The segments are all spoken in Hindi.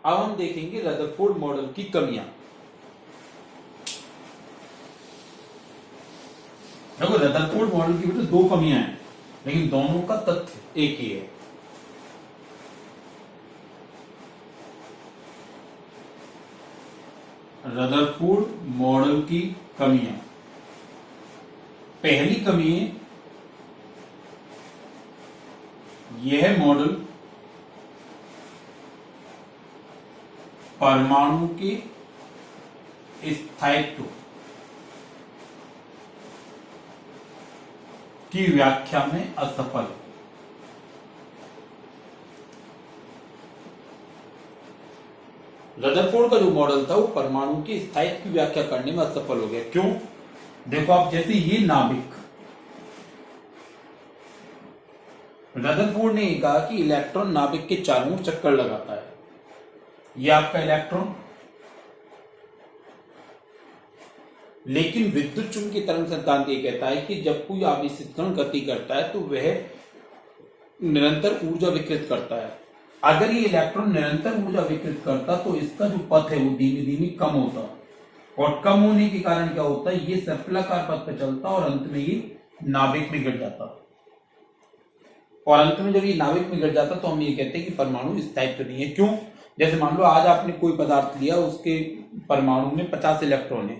अब हम देखेंगे रदरफोर्ड मॉडल की कमियां। देखो रदरफोर्ड मॉडल की बेटा दो कमियां हैं, लेकिन दोनों का तथ्य एक ही है। रदरफोर्ड मॉडल की कमियां, पहली कमी है यह मॉडल परमाणु के स्थायित्व की व्याख्या में असफल। रदरफोर्ड का जो मॉडल था वो परमाणु के स्थायित्व की व्याख्या करने में असफल हो गया। क्यों? देखो आप, जैसे ये नाभिक, रदरफोर्ड ने कहा कि इलेक्ट्रॉन नाभिक के चारों ओर चक्कर लगाता है। ये आपका इलेक्ट्रॉन, लेकिन विद्युत चुंबकीय तरंग सिद्धांत ये कहता है कि जब कोई आवेशित कण गति करता है तो वह निरंतर ऊर्जा विकृत करता है। अगर ये इलेक्ट्रॉन निरंतर ऊर्जा विकृत करता तो इसका जो पथ है वो धीमे धीमे कम होता, और कम होने के कारण क्या होता है, ये सर्पिलाकार पथ पर चलता और अंत में ये नाभिक में गिर जाता। और अंत में जब ये नाभिक में गिर जाता तो हम ये कहते हैं कि परमाणु स्थायित्व नहीं है। क्यों? जैसे मान लो आज आपने कोई पदार्थ लिया, उसके परमाणु में 50 इलेक्ट्रॉन है।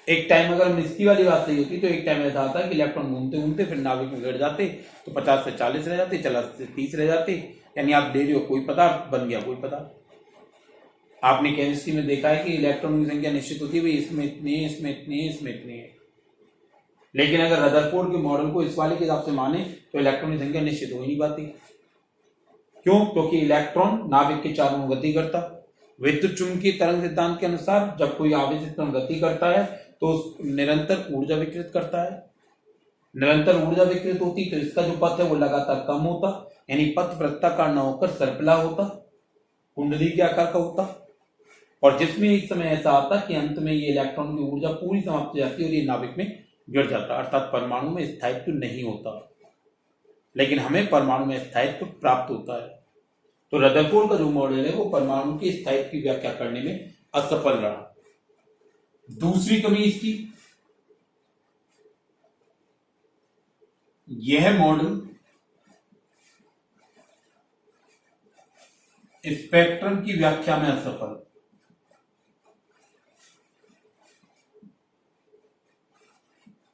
एक टाइम अगर हम इसकी वाली बात सही होती तो एक टाइम ऐसा आता है कि इलेक्ट्रॉन घूमते घूमते फिर नाभिक में गिर जाते, तो 50 से 40 रह जाते, 40 से 30 रह जाते। यानी आप ले रहे हो कोई पदार्थ, बन गया कोई पदार्थ। आपने केमिस्ट्री में देखा है कि इलेक्ट्रॉन की संख्या निश्चित होती है, इसमें इतनी है, इसमें इतनी है, इसमें इतनी है। लेकिन अगर रदरफोर्ड के मॉडल को इस वाले के हिसाब से माने तो इलेक्ट्रॉन की संख्या निश्चित हो ही नहीं पाती। क्यों? क्योंकि इलेक्ट्रॉन नाभिक के चारों ओर गति करता। विद्युत चुंबकीय तरंग सिद्धांत के अनुसार जब कोई आवेशित कण गति करता है तो निरंतर ऊर्जा विकृत करता है। निरंतर ऊर्जा विकृत होती तो इसका जो पथ है वो लगातार कम होता, यानी पथ वृत्ताकार न होकर सर्पिला होता, कुंडली के आकार का होता। और जिसमें एक समय ऐसा आता कि अंत में ये इलेक्ट्रॉन की ऊर्जा पूरी समाप्त हो जाती और ये नाभिक में गिर जाता, अर्थात परमाणु में स्थायित्व नहीं होता। लेकिन हमें परमाणु में स्थायित्व प्राप्त होता है। तो रदरफोर्ड का जो मॉडल है वो परमाणु के स्थायित्व की व्याख्या करने में असफल रहा। दूसरी कमी इसकी, यह मॉडल स्पेक्ट्रम की व्याख्या में असफल।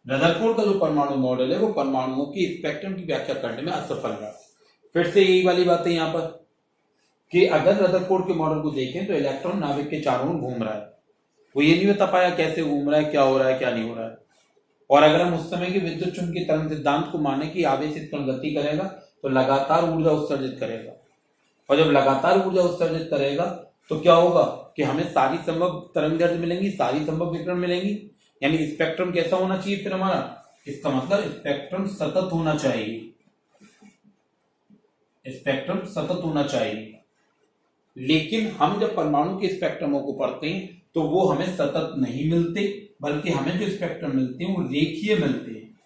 रदरफोर्ड का जो परमाणु मॉडल है वो परमाणुओं की स्पेक्ट्रम की व्याख्या करने में असफल रहा। फिर से यही वाली बात है यहां पर कि अगर रदरफोर्ड के मॉडल को देखें तो इलेक्ट्रॉन नाभिक के चारों ओर घूम रहा है, वो ये नहीं बता पाया कैसे घूम रहा है, क्या हो रहा है, क्या नहीं हो रहा है। और अगर हम उस समय के विद्युत चुंबकीय तरंग सिद्धांत को माने कि आवेशित कण गति करेगा तो लगातार ऊर्जा उत्सर्जित करेगा, और जब लगातार ऊर्जा उत्सर्जित करेगा तो क्या होगा कि हमें सारी संभव तरंगदैर्घ्य मिलेंगी, सारी संभव विकिरण मिलेंगी। यानी स्पेक्ट्रम कैसा होना चाहिए फिर हमारा, इसका मतलब स्पेक्ट्रम सतत होना चाहिए, स्पेक्ट्रम सतत होना चाहिए। लेकिन हम जब परमाणु के स्पेक्ट्रमों को पढ़ते हैं तो वो हमें सतत नहीं मिलते, बल्कि हमें जो स्पेक्ट्रम मिलते हैं वो रेखीय मिलते हैं।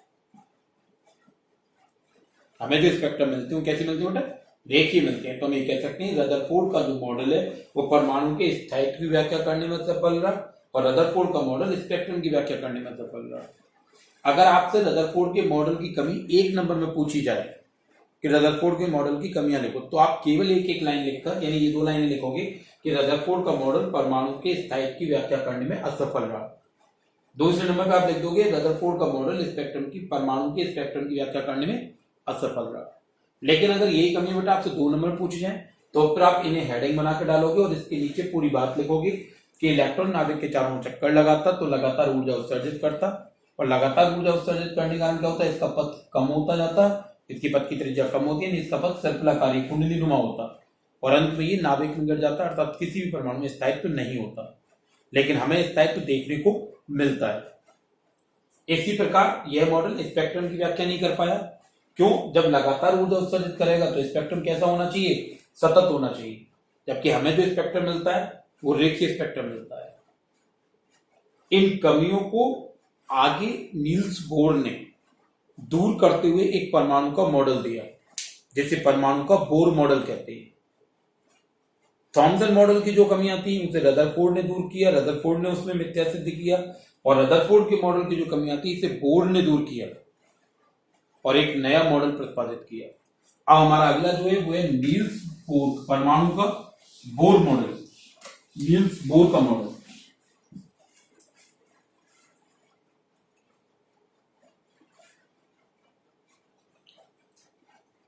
हमें जो स्पेक्ट्रम मिलते हैं वो कैसे मिलते हैं बेटा, रेखीय मिलते हैं। तो हम ये कह सकते हैं रदरफोर्ड का जो मॉडल है वो परमाणु के स्थायित्व की व्याख्या करने में सफल रहा, और रदरफोर्ड का मॉडल स्पेक्ट्रम की व्याख्या करने में सफल रहा। अगर आपसे रदरफोर्ड के मॉडल की कमी एक नंबर में पूछी जाए कि रदरफोर्ड के मॉडल की कमियां लिखो, तो आप केवल एक एक लाइन लिखकर, यानी ये 2 लाइनें लिखोगे कि रदरफोर्ड का मॉडल परमाणु के स्थायित्व की व्याख्या करने में असफल रहा। दूसरे नंबर पर आप लिख दोगे रदरफोर्ड का मॉडल स्पेक्ट्रम की, परमाणु के स्पेक्ट्रम की व्याख्या करने में असफल रहा। लेकिन अगर यही कमी बेटा आपसे 2 नंबर पूछे जाए तो फिर आप इन्हें हेडिंग बना के डालोगे और इसके नीचे पूरी बात लिखोगे कि इलेक्ट्रॉन नाभिक के चारों चक्कर लगाता तो लगातार ऊर्जा उत्सर्जित करता, और लगातार ऊर्जा उत्सर्जित करने के कारण क्या होता है, इसका पथ कम होता जाता, इसकी पथ की त्रिज्या कम होती है, इसका पथ सर्पिलाकारी कुंडली नुमा होता, और अंत में ये नाभिक में गिर जाता, अर्थात किसी भी परमाणु में स्थायित्व नहीं होता। लेकिन हमें स्थायित्व देखने को मिलता है। इसी प्रकार यह मॉडल स्पेक्ट्रम की व्याख्या नहीं कर पाया। क्यों? जब लगातार ऊर्जा उत्सर्जित करेगा तो स्पेक्ट्रम कैसा होना चाहिए, सतत होना चाहिए, जबकि हमें जो स्पेक्ट्रम मिलता है वो रेखीय स्पेक्ट्रम मिलता है। इन कमियों को आगे नील्स बोर ने दूर करते हुए एक परमाणु का मॉडल दिया, जिसे परमाणु का बोर मॉडल कहते हैं। थॉमसन मॉडल की जो कमियां थी उसे रदरफोर्ड ने दूर किया, रदरफोर्ड ने उसमें मिथ्या सिद्ध किया, और रदरफोर्ड के मॉडल की जो कमियां थी इसे बोर ने दूर किया और एक नया मॉडल प्रतिपादित किया। अब हमारा अगला जो है वो है नील्स बोर, परमाणु का बोर मॉडल, नील्स बोर का मॉडल।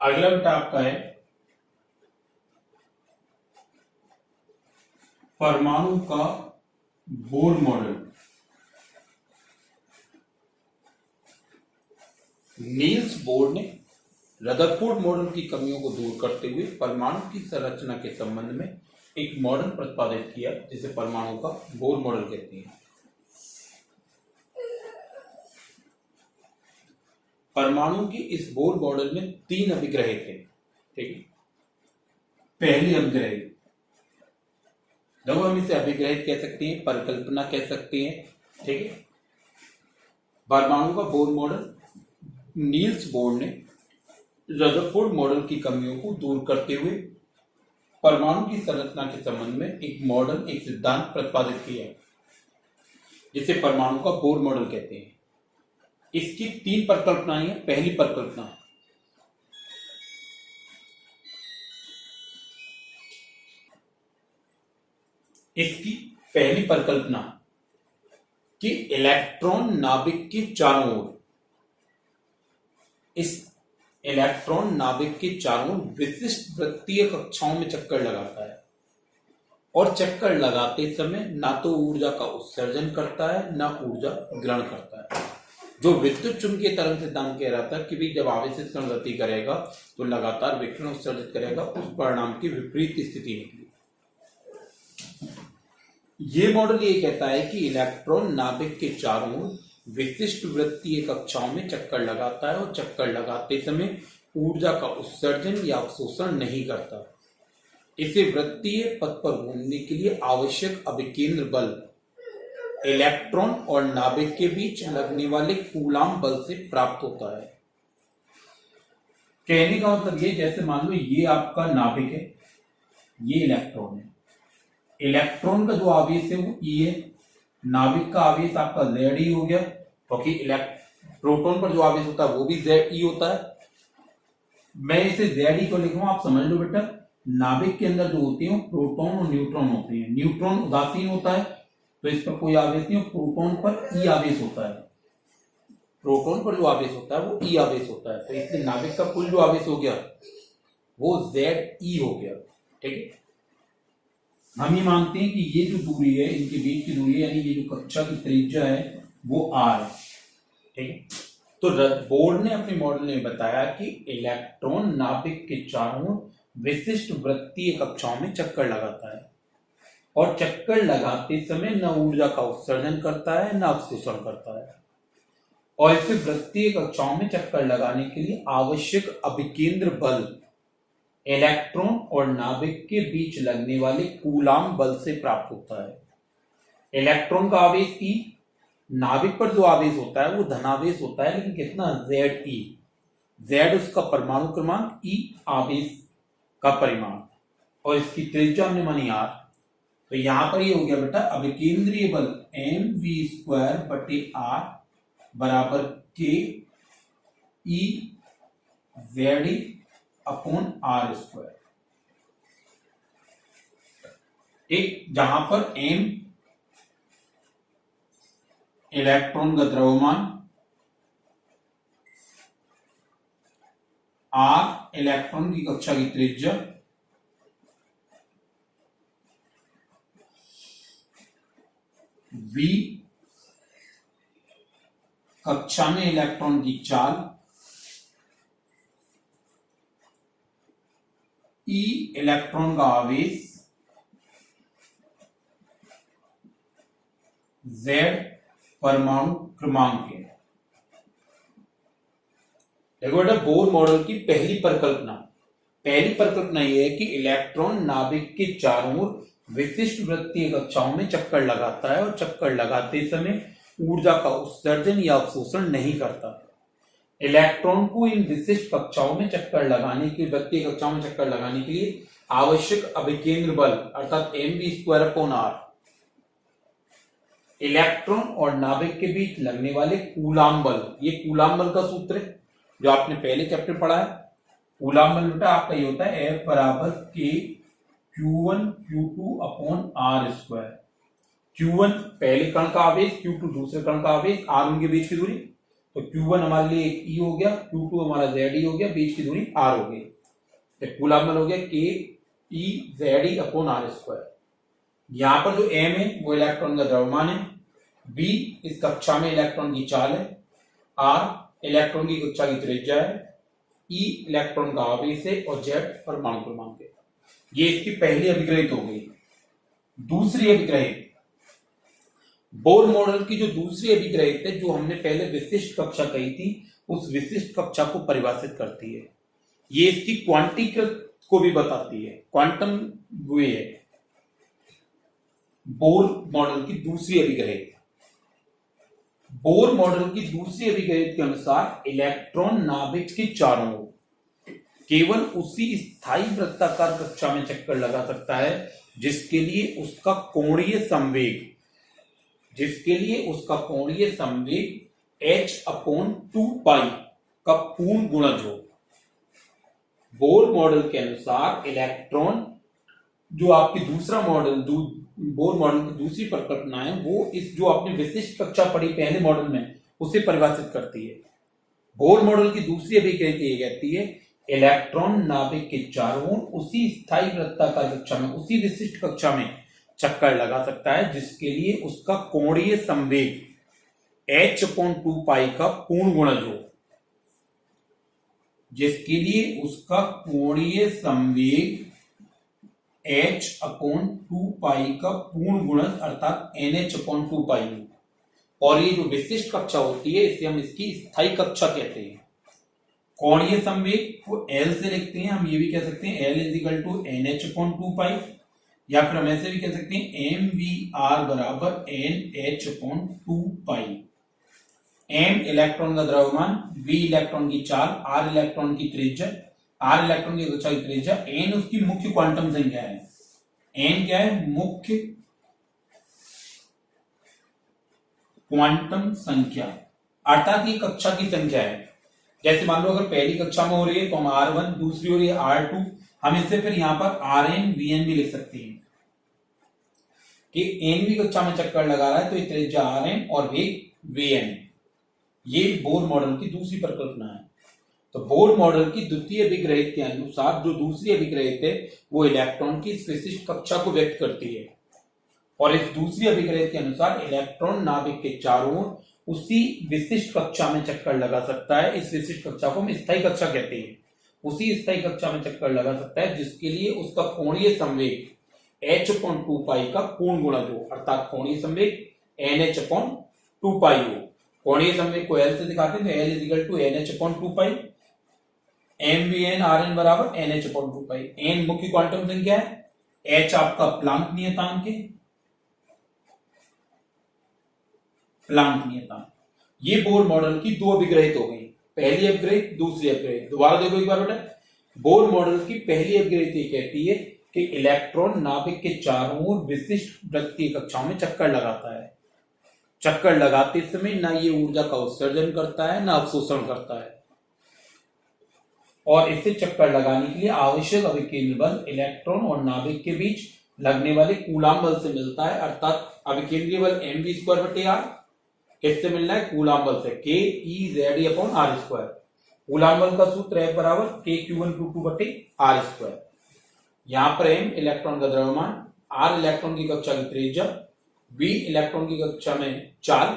अगला बेटा आपका है परमाणु का बोर मॉडल। नील्स बोर ने रदरफोर्ड मॉडल की कमियों को दूर करते हुए परमाणु की संरचना के संबंध में एक मॉडल प्रतिपादित किया जिसे परमाणु का बोर मॉडल कहते हैं। परमाणु की इस बोर मॉडल में 3 अभिग्रह थे, ठीक है। पहली अभिग्रह, देखो हम इसे अभिग्रह कह सकते हैं, परिकल्पना कह सकते हैं, ठीक है। परमाणु का बोर मॉडल, नील्स बोर ने रदरफोर्ड मॉडल की कमियों को दूर करते हुए परमाणु की संरचना के संबंध में एक मॉडल, एक सिद्धांत प्रतिपादित किया जिसे परमाणु का बोर मॉडल कहते हैं। इसकी 3 परिकल्पनाएं हैं। पहली परिकल्पना, इसकी पहली परिकल्पना कि इलेक्ट्रॉन नाभिक के चारों ओर, इस इलेक्ट्रॉन नाभिक के चारों विशिष्ट वृत्तीय कक्षाओं में चक्कर लगाता है और चक्कर लगाते समय ना तो ऊर्जा का उत्सर्जन करता है ना ऊर्जा ग्रहण करता है। जो विद्युत चुंबकीय तरंग सिद्धांत कह रहा था कि भाई जब आवेशित कण गति करेगा तो लगातार विकिरण उत्सर्जित करेगा, उस परिणाम की विपरीत स्थिति निकली। ये मॉडल ये कहता है कि इलेक्ट्रॉन नाभिक के चारों विशिष्ट वृत्तीय कक्षाओं में चक्कर लगाता है और चक्कर लगाते समय ऊर्जा का उत्सर्जन या अवशोषण नहीं करता। इसे वृत्तीय पथ पर घूमने के लिए आवश्यक अभिकेंद्र बल इलेक्ट्रॉन और नाभिक के बीच लगने वाले कूलाम बल से प्राप्त होता है। कहने का मतलब ये, जैसे मान लो ये आपका नाभिक है, ये इलेक्ट्रॉन है, इलेक्ट्रॉन का जो आवेश है वो E है, नाभिक का आवेश आपका Ze हो गया, क्योंकि प्रोटॉन पर जो आवेश होता है वो भी Ze होता है। मैं इसे Ze को लिखूंगा, आप समझ लो बेटा, नाभिक के अंदर जो होते हैं प्रोटॉन और न्यूट्रॉन होते हैं। न्यूट्रॉन उदासीन होता है तो इस पर कोई आवेश नहीं, प्रोटॉन पर E आवेश होता है, प्रोटॉन पर जो आवेश होता है वो E आवेश होता है, तो इसलिए नाभिक का कुल जो आवेश हो गया वो Ze हो गया, ठीक है। हम ये मानते हैं कि ये जो दूरी है, इनके बीच की दूरी यानी ये जो कक्षा की त्रिज्या है वो r है, ठीक है। तो बोर ने अपने मॉडल में बताया कि इलेक्ट्रॉन नाभिक के चारों विशिष्ट वृत्तीय कक्षाओं में चक्कर लगाता है और चक्कर लगाते समय न ऊर्जा का उत्सर्जन करता है न अवशोषण करता है, और इसे वृत्तीय कक्षाओं में चक्कर लगाने के लिए आवश्यक अभिकेंद्र बल इलेक्ट्रॉन और नाभिक के बीच लगने वाले कूलाम बल से प्राप्त होता है। इलेक्ट्रॉन का आवेश E, नाभिक पर जो आवेश होता है वो धनावेश होता है, लेकिन कितना, Ze, Z उसका परमाणु क्रमांक, E आवेश का परिमाण, और इसकी त्रिज्या हमने मानी R। तो यहां पर ये हो गया बेटा अभिकेंद्रीय बल mv² बटे R बराबर K E Ze upon R²। एक, जहां पर m इलेक्ट्रॉन का द्रव्यमान, R इलेक्ट्रॉन की कक्षा की त्रिज्या, V कक्षा में इलेक्ट्रॉन की चाल, E इलेक्ट्रॉन का आवेश, Z परमाणु क्रमांक है। देखो बेटा, बोर मॉडल की पहली परिकल्पना यह है कि इलेक्ट्रॉन नाभिक के चारों ओर विशिष्ट वृत्तीय कक्षाओं में चक्कर लगाता है और चक्कर लगाते समय ऊर्जा का उत्सर्जन या अवशोषण नहीं करता। इलेक्ट्रॉन को इन विशिष्ट कक्षाओं में चक्कर लगाने के, वृत्तीय कक्षाओं में चक्कर लगाने के लिए आवश्यक अभिकेंद्र बल अर्थात mv²/r इलेक्ट्रॉन और नाभिक के बीच लगने वाले कूलाम बल, ये कूलाम बल का सूत्र है जो आपने पहले चैप्टर पढ़ा है। कूलाम बल बेटा आपका ये होता है F बराबर K Q1 Q2/r²। Q1 पहले कण का आवेश, Q2 दूसरे कण का आवेश, r उनके बीच की दूरी। तो Q1 हमारे लिए एक E हो गया, Q2 हमारा ZE हो गया, बीच की दूरी r हो गई। तो कूलाम बल हो गया K E ZE/r²। यहां पर जो m है वो इलेक्ट्रॉन का द्रव्यमान है, v इस कक्षा में इलेक्ट्रॉन की चाल है, r इलेक्ट्रॉन की कक्षा की त्रिज्या है, e इलेक्ट्रॉन का आवेश है और z परमाणु क्रमांक है। ये इसकी पहली अभिग्रहित हो गई। दूसरी अभिग्रहित, बोर मॉडल की जो दूसरी अभिग्रहित है, जो हमने पहले विशिष्ट कक्षा कही थी, उस विशिष्ट कक्षा को परिभाषित करती है। ये इसकी क्वांटीकृत को भी बताती है, क्वांटम वे है बोर मॉडल की दूसरी अभिग्रहित। बोर मॉडल की दूसरी अभिग्रहित के अनुसार इलेक्ट्रॉन नाभिक के चारों ओर केवल उसी स्थायी वृत्ताकार कक्षा में चक्कर लगा सकता है जिसके लिए उसका कोणीय संवेग h/2π का पूर्ण गुणज हो। बोर मॉडल के अनुसार इलेक्ट्रॉन, जो आपकी दूसरा मॉडल बोर मॉडल की दूसरी परिकल्पना है, वो इस जो आपने विशिष्ट कक्षा पढ़ी पहले मॉडल में उसे परिभाषित करती है। बोर मॉडल की दूसरी अभिक्रिया ये कहती है इलेक्ट्रॉन नाभिक के चारों ओर उसी स्थायी वृत्ताकार कक्षा में, उसी विशिष्ट कक्षा में चक्कर लगा सकता है जिसके लिए उसका कोणीय संवेग h/2π का पूर्ण गुणज हो। जिसके लिए उसका कोणीय संवेग h/2π का पूर्ण गुणज अर्थात nh/2π हो। और ये जो विशिष्ट कक्षा होती है इसे हम इसकी स्थायी कक्षा कहते हैं। कोणीय संवेग को L से लिखते हैं, हम ये भी कह सकते हैं L = nh/2π, या फिर हम ऐसे भी कह सकते हैं mvr बराबर nh/2π। m इलेक्ट्रॉन का द्रव्यमान, v इलेक्ट्रॉन की चाल, r इलेक्ट्रॉन की त्रिज्या, r इलेक्ट्रॉन की कक्षा की त्रिज्या, n उसकी मुख्य क्वांटम संख्या है। n क्या है? मुख्य क्वांटम संख्या, अर्थात ये कक्षा की संख्या है। जैसे मान लो अगर पहली कक्षा में हो रही है तो हम r1, दूसरी हो रही है r2, हम इससे फिर यहां पर rn vn भी लिख सकते हैं कि nवीं कक्षा में चक्कर लगा रहा है तो ये त्रिज्या rn और वेग vn है। ये बोर मॉडल की दूसरी परिकल्पना है। तो बोर मॉडल की द्वितीय अभिग्रहित के अनुसार जो दूसरी अभिग्रहित है वो इलेक्ट्रॉन की इस विशिष्ट कक्षा को व्यक्त करती है, और इस दूसरी अभिग्रहित के अनुसार इलेक्ट्रॉन नाभिक के चारों ओर उसी विशिष्ट कक्षा में चक्कर लगा सकता है। इस विशिष्ट कक्षा को हम स्थायी कक्षा कहते हैं। उसी स्थायी कक्षा में चक्कर लगा सकता है जिसके लिए उसका कोणीय संवेग h/2π का पूर्ण गुणज हो, अर्थात कोणीय संवेग nh/2π हो। कोणीय संवेग को L से दिखाते हैं तो L = nh/2π, mvn rn बराबर nh/2π। n मुख्य क्वांटम संख्या है, h आपका प्लांक नियतांक है, प्लांक नियतांक। ये बोर मॉडल की दो अभिग्रहित हो गई, पहली अभिग्रहित, दूसरी अभिग्रहित। दोबारा देखो एक बार बेटा, बोर मॉडल की पहली अभिग्रहित ये कहती है कि इलेक्ट्रॉन नाभिक के चारों ओर विशिष्ट वृत्तीय कक्षाओं में चक्कर लगाता है। चक्कर लगाते समय ना ये ऊर्जा का उत्सर्जन करता है ना अवशोषण करता है, और इसे चक्कर लगाने के लिए आवश्यक अभिकेंद्र बल इलेक्ट्रॉन और नाभिक के बीच लगने वाले कूलाम बल से मिलता है, अर्थात अभिकेंद्रीय बल mv²/r किससे मिलना है? कूलाम बल से, K E ZE/r²। कूलाम बल का सूत्र F बराबर K(Q1Q2)/r²। यहां पर m इलेक्ट्रॉन का द्रव्यमान, r इलेक्ट्रॉन की कक्षा की त्रिज्या, v इलेक्ट्रॉन की कक्षा में चाल,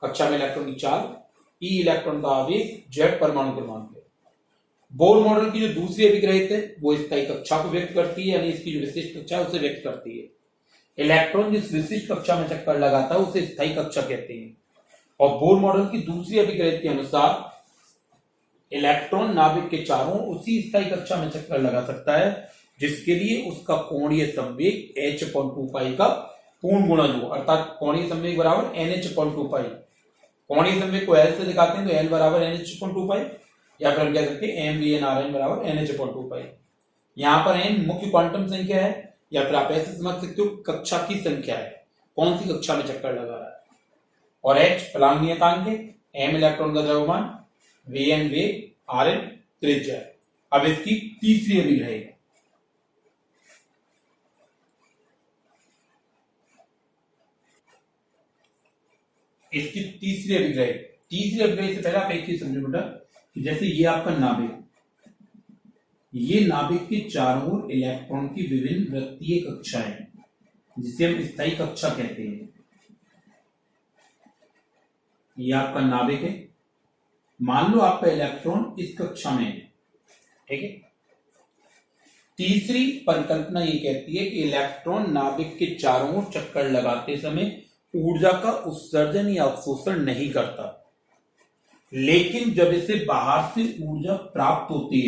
कक्षा में इलेक्ट्रॉन की चाल, e इलेक्ट्रॉन का आवेश, z परमाणु क्रमांक है। बोर मॉडल की जो दूसरी अभिग्रहित है वो स्थायी कक्षा को व्यक्त करती है, यानी इसकी जो विशिष्ट कक्षा है उसे व्यक्त करती है। इलेक्ट्रॉन जिस विशिष्ट कक्षा में चक्कर लगाता है उसे स्थायी कक्षा कहते हैं। और बोर मॉडल की दूसरी अभिग्रहित के अनुसार इलेक्ट्रॉन नाभिक के चारों उसी स्थायी कक्षा में चक्कर लगा सकता है जिसके लिए उसका कोणीय संवेग h/2π का पूर्ण गुणज हो, अर्थात कोणीय संवेग बराबर nh/2π। कोणीय संवेग को L से दिखाते हैं तो L बराबर nh/2π, या फिर हम कह सकते हैं mvn rn बराबर nh/2π। यहां पर n मुख्य क्वांटम संख्या है, या फिर आप ऐसे समझ सकते हो कक्षा की संख्या है, कौन सी कक्षा में चक्कर लगा रहा है। और h प्लांक नियतांक है, m इलेक्ट्रॉन का द्रव्यमान, Vn वेग, Rn त्रिज्या है। अब इसकी तीसरी अभिक्रिया है, इसकी तीसरी अभिक्रिया से पहले आप एक चीज समझो बेटा कि जैसे ये आपका नाभिक, ये नाभिक के चारों ओर इलेक्ट्रॉन की विभिन्न वृत्तीय कक्षाएं, जिसे हम स्थायी कक्षा कहते हैं। ये आपका नाभिक है, मान लो आपका इलेक्ट्रॉन इस कक्षा में है, ठीक है। तीसरी परिकल्पना ये कहती है कि इलेक्ट्रॉन नाभिक के चारों ओर चक्कर लगाते समय ऊर्जा का उत्सर्जन या अवशोषण नहीं करता, लेकिन जब इसे बाहर से ऊर्जा प्राप्त होती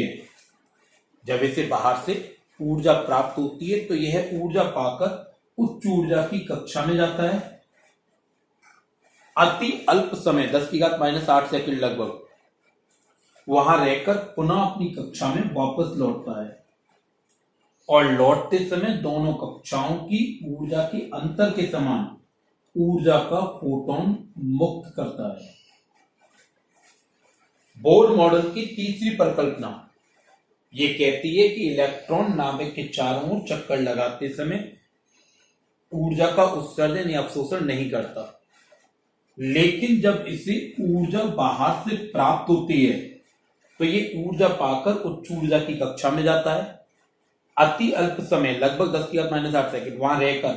है, तो यह ऊर्जा पाकर उच्च ऊर्जा की कक्षा में जाता है। अति अल्प समय 10⁻⁻8 सेकंड लगभग वहां रहकर पुनः अपनी कक्षा में वापस लौटता है, और लौटते समय दोनों कक्षाओं की ऊर्जा के अंतर के समान ऊर्जा का फोटोन मुक्त करता है। बोर मॉडल की तीसरी परिकल्पना ये कहती है कि इलेक्ट्रॉन नाभिक के चारों ओर चक्कर लगाते समय ऊर्जा का उत्सर्जन या अवशोषण नहीं करता, लेकिन जब इसे ऊर्जा बाहर से प्राप्त होती है तो ये ऊर्जा पाकर उच्च ऊर्जा की कक्षा में जाता है। अति अल्प समय लगभग 10⁻⁸ सेकंड वहां रहकर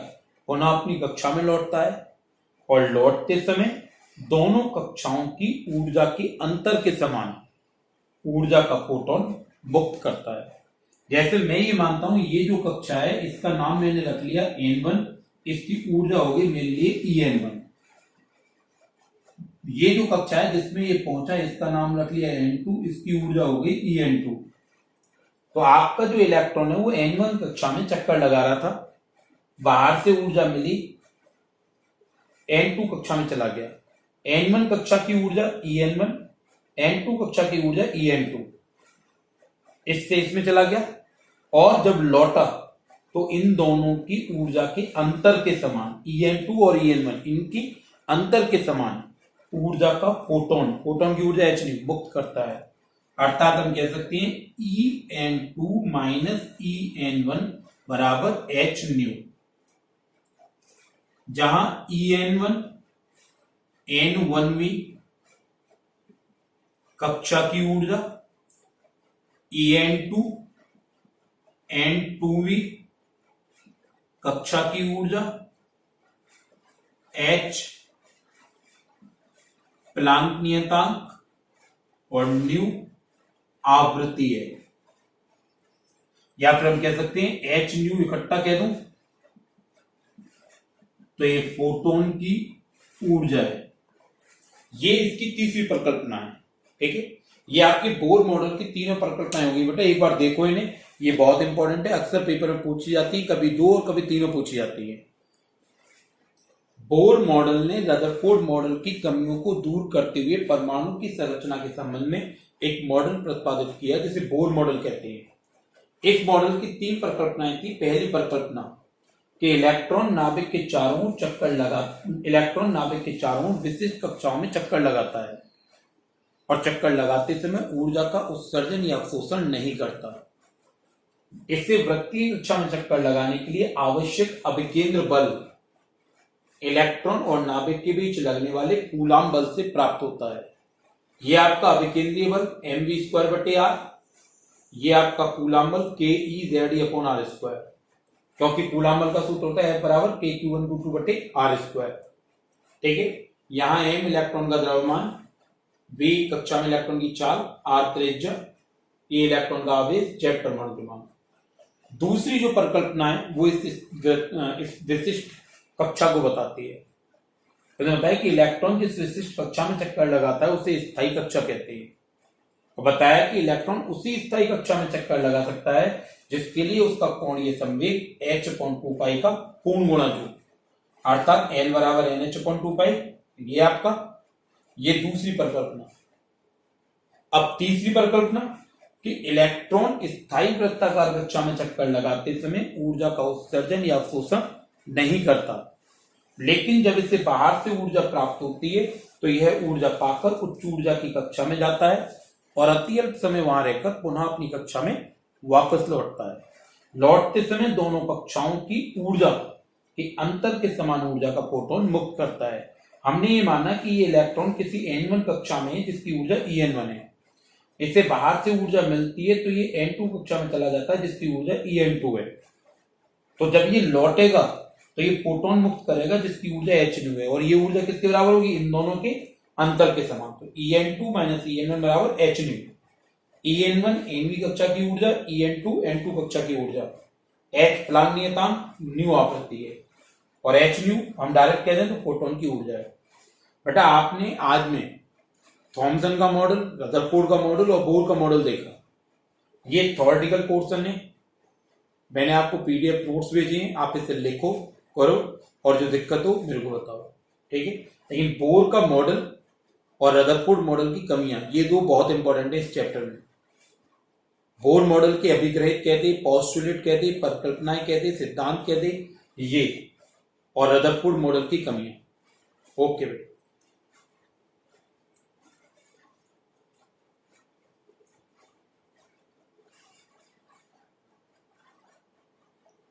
पुनः अपनी कक्षा में लौटता है, और लौटते समय दोनों कक्षाओं की ऊर्जा के अंतर के समान ऊर्जा का फोटोन मुक्त करता है। जैसे मैं ये मानता हूं ये जो कक्षा है इसका नाम मैंने रख लिया n1, इसकी ऊर्जा होगी मेरे लिए En1। ये जो कक्षा है जिसमें ये पहुंचा इसका नाम रख लिया n2, इसकी ऊर्जा हो गई En2। तो आपका जो इलेक्ट्रॉन है वो n1 कक्षा में चक्कर लगा रहा था, बाहर से ऊर्जा मिली, n2 कक्षा में चला गया, n1 कक्षा की ऊर्जा En1, n2 कक्षा की ऊर्जा En2, इससे इसमें चला गया, और जब लौटा तो इन दोनों की ऊर्जा के अंतर के समान En2 और En1 इनकी अंतर के समान ऊर्जा का फोटोन की ऊर्जा h मुक्त करता है। अर्थात हम कह सकते हैं En2 माइनस En1 बराबर h, जहां En1 N1v कक्षा की ऊर्जा, En2 N2v कक्षा की ऊर्जा, h प्लांक नियतांक और न्यू आवृत्ति है, या फिर हम कह सकते हैं h न्यू इकट्ठा कह दूं तो ये फोटोन की ऊर्जा है। ये इसकी तीसरी परिकल्पना है, ठीक है। ये आपके बोर मॉडल की तीनों परिकल्पनाएं होगी बेटा, एक बार देखो इन्हें, ये बहुत इंपॉर्टेंट है, अक्सर पेपर में पूछी जाती है, कभी दो और कभी तीनों पूछी जाती है। बोर मॉडल ने रदरफोर्ड मॉडल की कमियों को दूर करते हुए परमाणु की संरचना के संबंध में एक मॉडल प्रतिपादित किया जिसे बोर मॉडल कहते हैं। इस मॉडल की तीन परिकल्पनाएं थी। पहली परिकल्पना कि इलेक्ट्रॉन नाभिक के चारों विशिष्ट कक्षाओं में चक्कर लगाता है, और चक्कर लगाते समय ऊर्जा का उत्सर्जन या अवशोषण नहीं करता। इससे वृत्तीय कक्षा में चक्कर लगाने के लिए आवश्यक अभिकेंद्र बल इलेक्ट्रॉन और नाभिक के बीच लगने वाले कूलाम बल से प्राप्त होता है। यह आपका अभिकेंद्रीय बल mv²/r, ये आपका कूलाम बल KEZd/r², क्योंकि कूलाम बल का सूत्र होता है F बराबर KQ122/r², ठीक है। यहां m इलेक्ट्रॉन का द्रव्यमान, v कक्षा में इलेक्ट्रॉन की चाल, r त्रिज्या, e इलेक्ट्रॉन का आवेश, z परमाणु क्रमांक। दूसरी जो परिकल्पना है वो इस विशिष्ट कक्षा को बताती है। तो बताया कि इलेक्ट्रॉन जिस विशिष्ट कक्षा में चक्कर लगाता है उसे स्थायी कक्षा कहते हैं। तो बताया कि इलेक्ट्रॉन उसी स्थायी कक्षा में चक्कर लगा सकता है जिसके लिए उसका कोणीय संवेग h/2π का पूर्ण गुणा जो, अर्थात n बराबर nh/2π, ये आपका, ये दूसरी परिकल्पना। अब तीसरी परिकल्पना कि इलेक्ट्रॉन स्थायी वृत्ताकार कक्षा में चक्कर लगाते समय ऊर्जा का उत्सर्जन या अवशोषण नहीं करता, लेकिन जब इसे बाहर से ऊर्जा प्राप्त होती है तो यह ऊर्जा पाकर उच्च ऊर्जा की कक्षा में जाता है और अति अल्प समय वहां रहकर पुनः अपनी कक्षा में वापस लौटता है। लौटते समय दोनों कक्षाओं की ऊर्जा के अंतर के समान ऊर्जा का फोटोन मुक्त करता है। हमने ये माना कि ये इलेक्ट्रॉन किसी n1 कक्षा में है जिसकी ऊर्जा En1 है। इसे बाहर से ऊर्जा मिलती है तो ये n2 कक्षा में चला जाता है जिसकी ऊर्जा En2 है। तो जब ये लौटेगा तो ये फोटोन मुक्त करेगा जिसकी ऊर्जा hν है, और ये ऊर्जा किसके बराबर होगी? इन दोनों के अंतर के समान। तो En2 माइनस En1 बराबर hν। En1 nवीं कक्षा की ऊर्जा, En2 n2 कक्षा की ऊर्जा। h फलांग नियतांक, न्यू आवृत्ति है, और hν हम डायरेक्ट कह दें तो फोटोन की ऊर्जा है। बेटा आपने आज में थॉमसन का मॉडल, रदरफोर्ड का मॉडल और बोर का मॉडल देखा। ये थ्योरेटिकल पोर्शन है। मैंने आपको पीडीएफ नोट्स भेजे हैं, आप इसे लिखो, करो, और जो दिक्कत हो मेरे को बताओ, ठीक है। लेकिन बोर का मॉडल और रदरफोर्ड मॉडल की कमियां, ये दो बहुत इंपॉर्टेंट है इस चैप्टर में। बोर मॉडल के अभिग्रहित कहते, पोस्टुलेट कहते, परिकल्पनाएं कहते, सिद्धांत कहते, ये, और रदरफोर्ड मॉडल की कमियां। ओके बेटा।